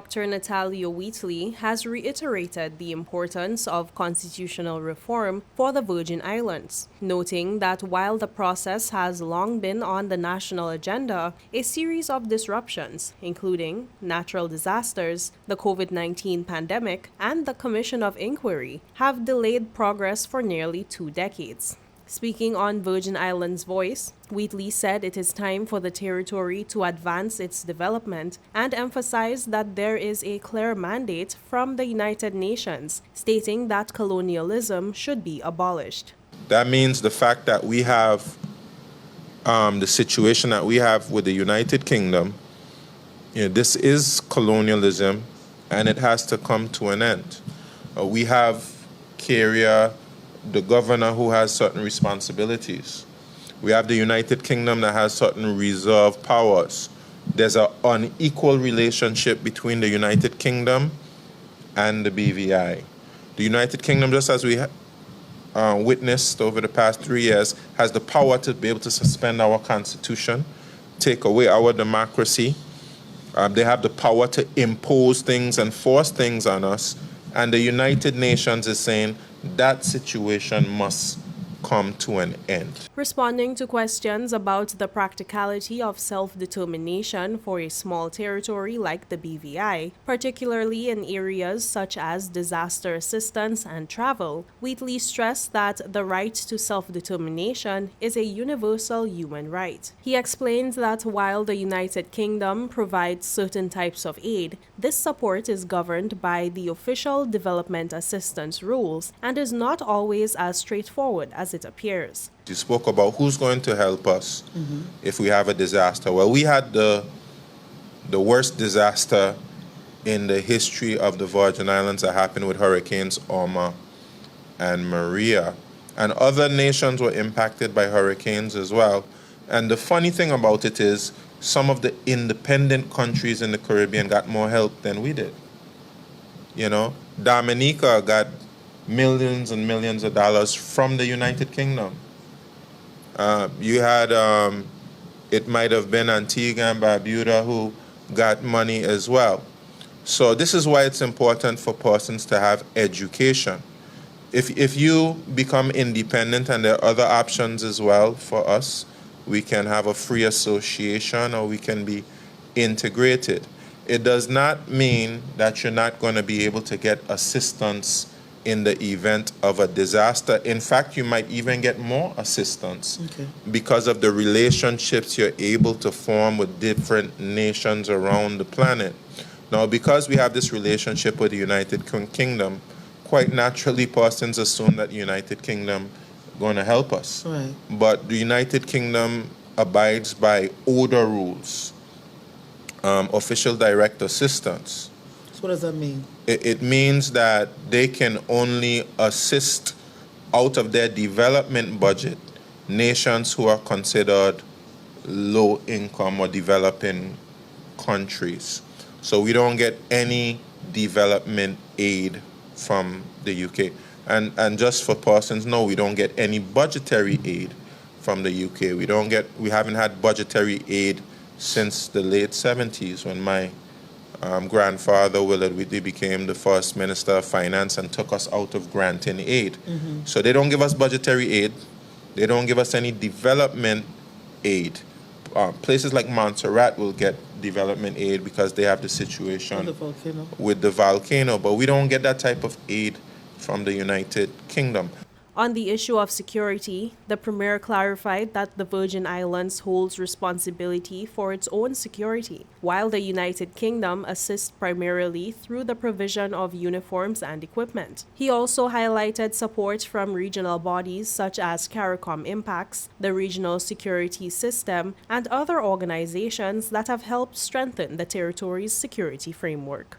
Dr. Natalia Wheatley has reiterated the importance of constitutional reform for the Virgin Islands, noting that while the process has long been on the national agenda, a series of disruptions, including natural disasters, the COVID-19 pandemic, and the Commission of Inquiry, have delayed progress for nearly 2 decades. Speaking on Virgin Islands Voice, Wheatley said it is time for the territory to advance its development and emphasized that there is a clear mandate from the United Nations stating that colonialism should be abolished. That means the fact that we have the situation that we have with the United Kingdom, this is colonialism and it has to come to an end. We have Carrier, the governor, who has certain responsibilities. We have the United Kingdom that has certain reserve powers. There's an unequal relationship between the United Kingdom and the BVI. The United Kingdom, just as we witnessed over the past 3 years, has the power to be able to suspend our constitution, take away our democracy. They have the power to impose things and force things on us. And the United Nations is saying that situation must come to an end. Responding to questions about the practicality of self-determination for a small territory like the BVI, particularly in areas such as disaster assistance and travel, Wheatley stressed that the right to self-determination is a universal human right. He explained that while the United Kingdom provides certain types of aid, this support is governed by the official development assistance rules and is not always as straightforward as it appears. You spoke about who's going to help us if we have a disaster. Well, we had the worst disaster in the history of the Virgin Islands that happened with Hurricanes Irma and Maria. And other nations were impacted by hurricanes as well. And the funny thing about it is some of the independent countries in the Caribbean got more help than we did. Dominica got millions and millions of dollars from the United Kingdom. You had, it might have been Antigua and Barbuda who got money as well. So this is why it's important for persons to have education. If you become independent, and there are other options as well for us, we can have a free association or we can be integrated. It does not mean that you're not going to be able to get assistance in the event of a disaster. In fact, you might even get more assistance because of the relationships you're able to form with different nations around the planet. Now, because we have this relationship with the United Kingdom, quite naturally, persons assume that the United Kingdom is going to help us. Right. But the United Kingdom abides by order rules, official direct assistance. So what does that mean? It means that they can only assist out of their development budget nations who are considered low income or developing countries. So we don't get any development aid from the UK. And just for persons, no, we don't get any budgetary aid from the UK. We haven't had budgetary aid since the late 70s when my grandfather, Willard Wheatley, became the first Minister of Finance and took us out of granting aid. So they don't give us budgetary aid. They don't give us any development aid. Places like Montserrat will get development aid because they have the situation with the volcano, but we don't get that type of aid from the United Kingdom. On the issue of security, the Premier clarified that the Virgin Islands holds responsibility for its own security, while the United Kingdom assists primarily through the provision of uniforms and equipment. He also highlighted support from regional bodies such as CARICOM Impacts, the Regional Security System, and other organizations that have helped strengthen the territory's security framework.